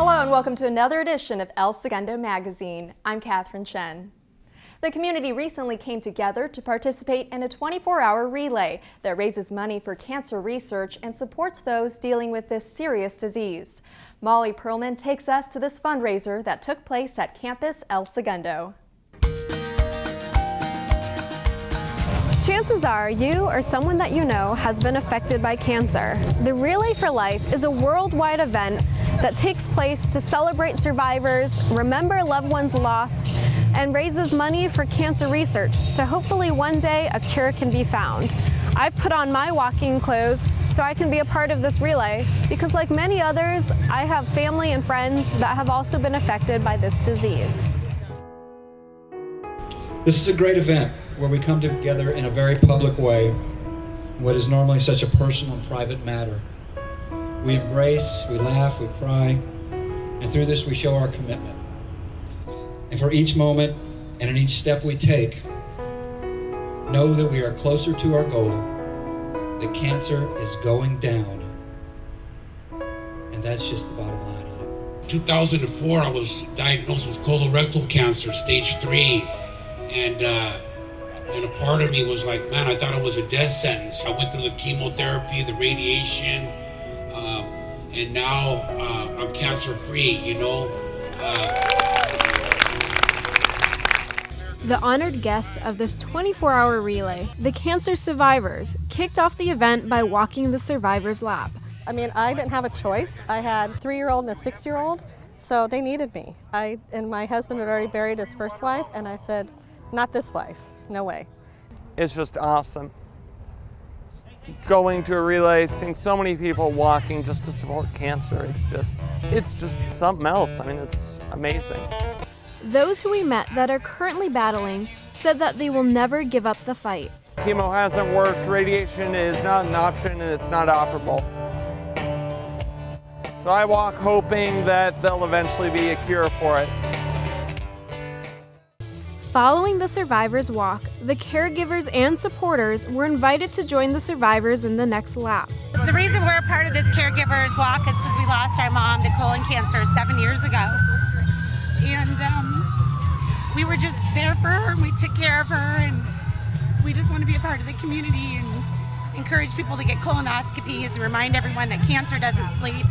Hello and welcome to another edition of El Segundo magazine. I'm Catherine Chen. The community recently came together to participate in a 24-hour relay that raises money for cancer research and supports those dealing with this serious disease. Molly Perlman takes us to this fundraiser that took place at Campus El Segundo. Chances are you or someone that you know has been affected by cancer. The Relay for Life is a worldwide event that takes place to celebrate survivors, remember loved ones lost, and raises money for cancer research, so hopefully one day a cure can be found. I've put on my walking clothes so I can be a part of this relay because, like many others, I have family and friends that have also been affected by this disease. This is a great event where we come together in a very public way, what is normally such a personal and private matter. We embrace, we laugh, we cry, and through this we show our commitment. And for each moment and in each step we take, know that we are closer to our goal, that cancer is going down. And that's just the bottom line on it. 2004, I was diagnosed with colorectal cancer, stage 3, and a part of me was like, man, I thought it was a death sentence. I went through the chemotherapy, the radiation, and now I'm cancer-free, you know. The honored guests of this 24-hour relay, the cancer survivors, kicked off the event by walking the survivors' lap. I mean, I didn't have a choice. I had a 3-year-old and a 6-year-old, so they needed me. And my husband had already buried his first wife, and I said, not this wife, no way. It's just awesome. Going to a relay, seeing so many people walking just to support cancer, it's just something else. I mean, it's amazing. Those who we met that are currently battling said that they will never give up the fight. Chemo hasn't worked, radiation is not an option, and it's not operable. So I walk hoping that there'll eventually be a cure for it. Following the survivors' walk, the caregivers and supporters were invited to join the survivors in the next lap. The reason we're a part of this caregivers walk is because we lost our mom to colon cancer 7 years ago. And we were just there for her, and we took care of her, and we just want to be a part of the community and encourage people to get colonoscopies and remind everyone that cancer doesn't sleep.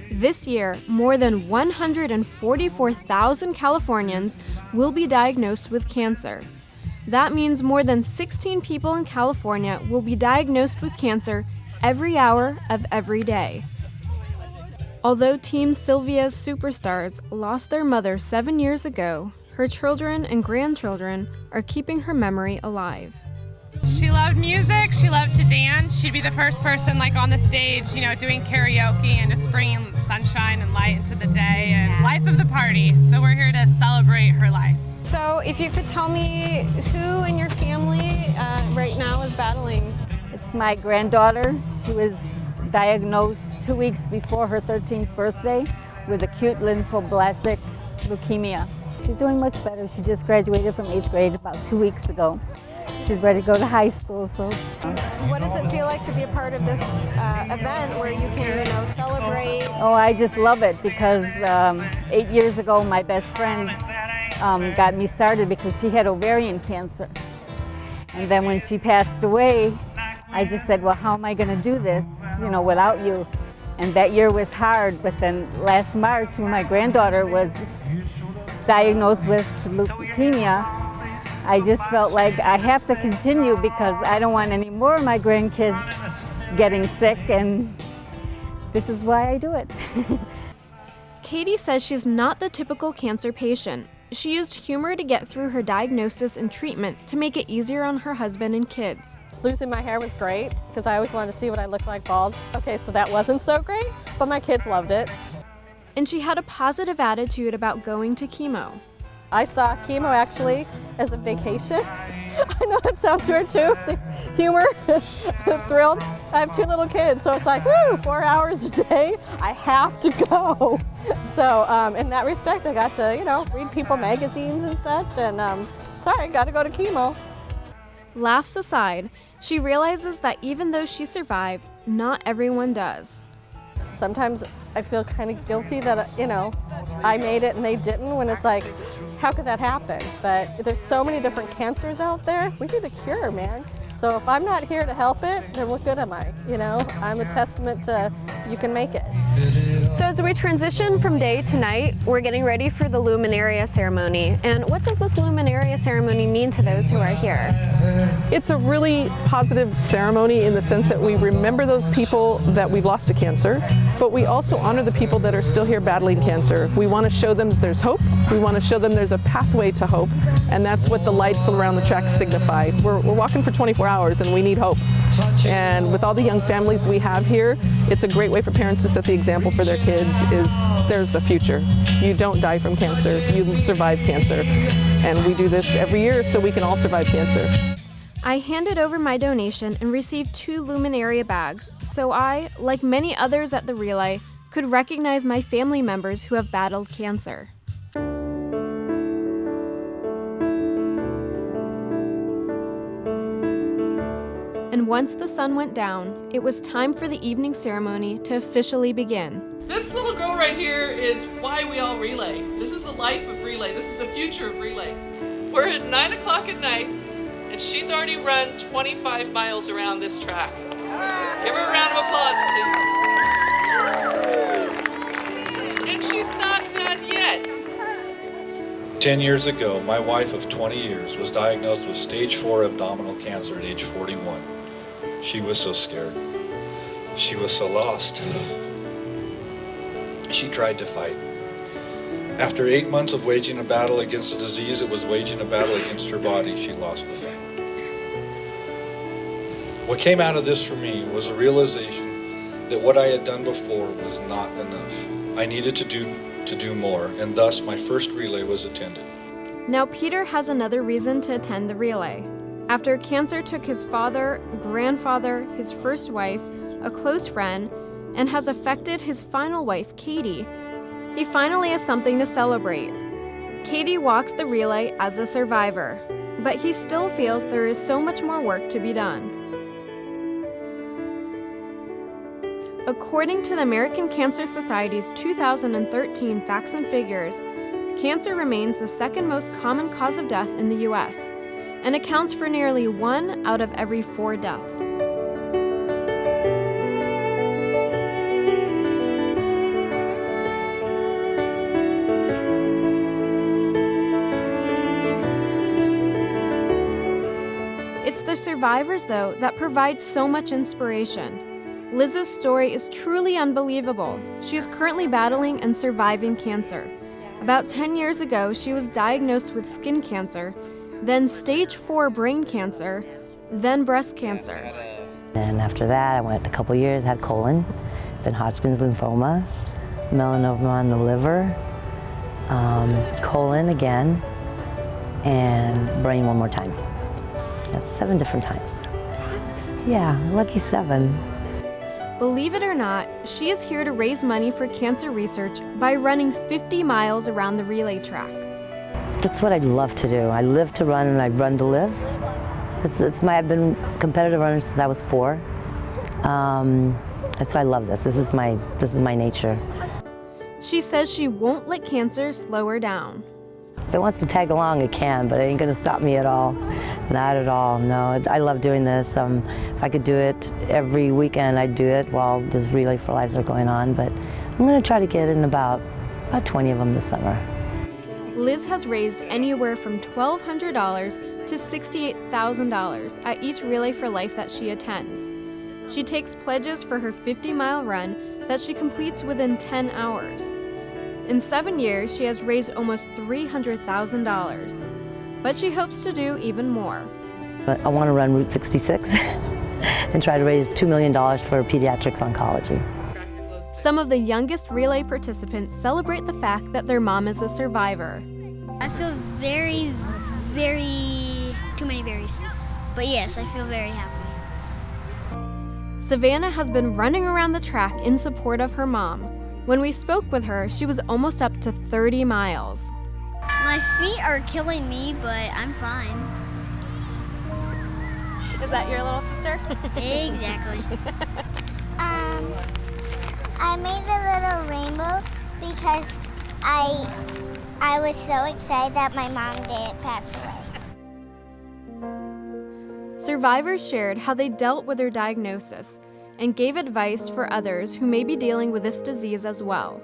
This year, more than 144,000 Californians will be diagnosed with cancer. That means more than 16 people in California will be diagnosed with cancer every hour of every day. Although Team Sylvia's superstars lost their mother 7 years ago, her children and grandchildren are keeping her memory alive. She loved music, she loved to dance. She'd be the first person on the stage, doing karaoke and just bringing sunshine and light into the day and life of the party. So we're here to celebrate her life. So if you could tell me who in your family right now is battling? It's my granddaughter. She was diagnosed 2 weeks before her 13th birthday with acute lymphoblastic leukemia. She's doing much better. She just graduated from 8th grade about 2 weeks ago. She's ready to go to high school, so. What does it feel like to be a part of this event where you can, celebrate? Oh, I just love it because 8 years ago, my best friend got me started because she had ovarian cancer. And then when she passed away, I just said, well, how am I going to do this, without you? And that year was hard, but then last March, when my granddaughter was diagnosed with leukemia, I just felt like I have to continue because I don't want any more of my grandkids getting sick, and this is why I do it. Katie says she's not the typical cancer patient. She used humor to get through her diagnosis and treatment to make it easier on her husband and kids. Losing my hair was great because I always wanted to see what I looked like bald. Okay, so that wasn't so great, but my kids loved it. And she had a positive attitude about going to chemo. I saw chemo actually as a vacation. I know that sounds weird too. It's humor, thrilled. I have 2 little kids, so it's like, woo, 4 hours a day. I have to go. So in that respect, I got to, read People magazines and such, and sorry, got to go to chemo. Laughs aside, she realizes that even though she survived, not everyone does. sometimes I feel kind of guilty that, I made it and they didn't, when it's like, how could that happen? But there's so many different cancers out there. We need a cure, man. So if I'm not here to help it, then what good am I? I'm a testament to you can make it. So as we transition from day to night, we're getting ready for the Luminaria ceremony. And what does this Luminaria ceremony mean to those who are here? It's a really positive ceremony in the sense that we remember those people that we've lost to cancer, but we also honor the people that are still here battling cancer. We want to show them that there's hope. We want to show them there's a pathway to hope, and that's what the lights around the track signify. We're walking for 24 hours and we need hope. And with all the young families we have here, it's a great way for parents to set the example for their kids is there's a future. You don't die from cancer, you survive cancer. And we do this every year so we can all survive cancer. I handed over my donation and received 2 Luminaria bags, so I, like many others at the relay, could recognize my family members who have battled cancer. And once the sun went down, it was time for the evening ceremony to officially begin. This little girl right here is why we all relay. This is the life of relay. This is the future of relay. We're at 9 o'clock at night, and she's already run 25 miles around this track. Give her a round of applause, please. And she's not done yet. 10 years ago, my wife of 20 years was diagnosed with stage 4 abdominal cancer at age 41. She was so scared. She was so lost. She tried to fight. After 8 months of waging a battle against the disease, it was waging a battle against her body. She lost the fight. What came out of this for me was a realization that what I had done before was not enough. I needed to do more, and thus my first relay was attended. Now Peter has another reason to attend the relay. After cancer took his father, grandfather, his first wife, a close friend, and has affected his final wife, Katie, he finally has something to celebrate. Katie walks the relay as a survivor, but he still feels there is so much more work to be done. According to the American Cancer Society's 2013 Facts and Figures, cancer remains the second most common cause of death in the U.S. and accounts for nearly 1 out of every 4 deaths. It's the survivors, though, that provide so much inspiration. Liz's story is truly unbelievable. She is currently battling and surviving cancer. About 10 years ago, she was diagnosed with skin cancer, then stage 4 brain cancer, then breast cancer. And after that, I went a couple years, had colon, then Hodgkin's lymphoma, melanoma on the liver, colon again, and brain one more time. That's 7 different times. Yeah, lucky 7. Believe it or not, she is here to raise money for cancer research by running 50 miles around the relay track. That's what I'd love to do. I live to run and I run to live. I've been a competitive runner since I was 4. And so I love this. This is my nature. She says she won't let cancer slow her down. If it wants to tag along, it can, but it ain't gonna stop me at all. Not at all, no. I love doing this. If I could do it every weekend, I'd do it while this Relay for Lives are going on, but I'm gonna try to get in about 20 of them this summer. Liz has raised anywhere from $1,200 to $68,000 at each Relay for Life that she attends. She takes pledges for her 50-mile run that she completes within 10 hours. In 7 years, she has raised almost $300,000, but she hopes to do even more. But I want to run Route 66 and try to raise $2 million for pediatrics oncology. Some of the youngest relay participants celebrate the fact that their mom is a survivor. I feel very, too many berries. But yes, I feel very happy. Savannah has been running around the track in support of her mom. When we spoke with her, she was almost up to 30 miles. My feet are killing me, but I'm fine. Is that your little sister? Exactly. I made a little rainbow because I was so excited that my mom didn't pass away. Survivors shared how they dealt with their diagnosis and gave advice for others who may be dealing with this disease as well.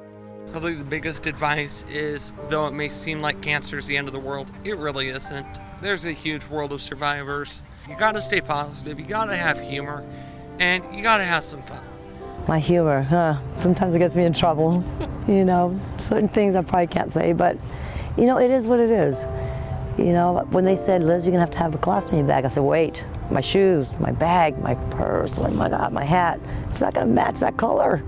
Probably the biggest advice is, though it may seem like cancer is the end of the world, it really isn't. There's a huge world of survivors. You gotta stay positive, you gotta have humor, and you gotta have some fun. My humor, sometimes it gets me in trouble. You know, certain things I probably can't say, but you know, it is what it is. You know, when they said, Liz, you're gonna have a colostomy bag, I said, wait, my shoes, my bag, my purse, oh my God, my hat, it's not gonna match that color.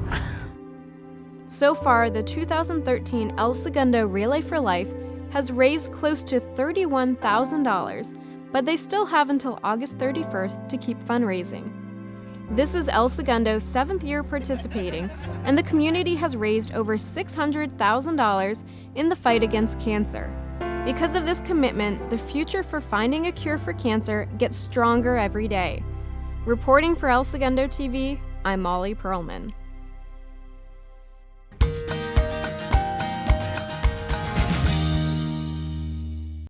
So far, the 2013 El Segundo Relay for Life has raised close to $31,000, but they still have until August 31st to keep fundraising. This is El Segundo's 7th year participating, and the community has raised over $600,000 in the fight against cancer. Because of this commitment, the future for finding a cure for cancer gets stronger every day. Reporting for El Segundo TV, I'm Molly Perlman.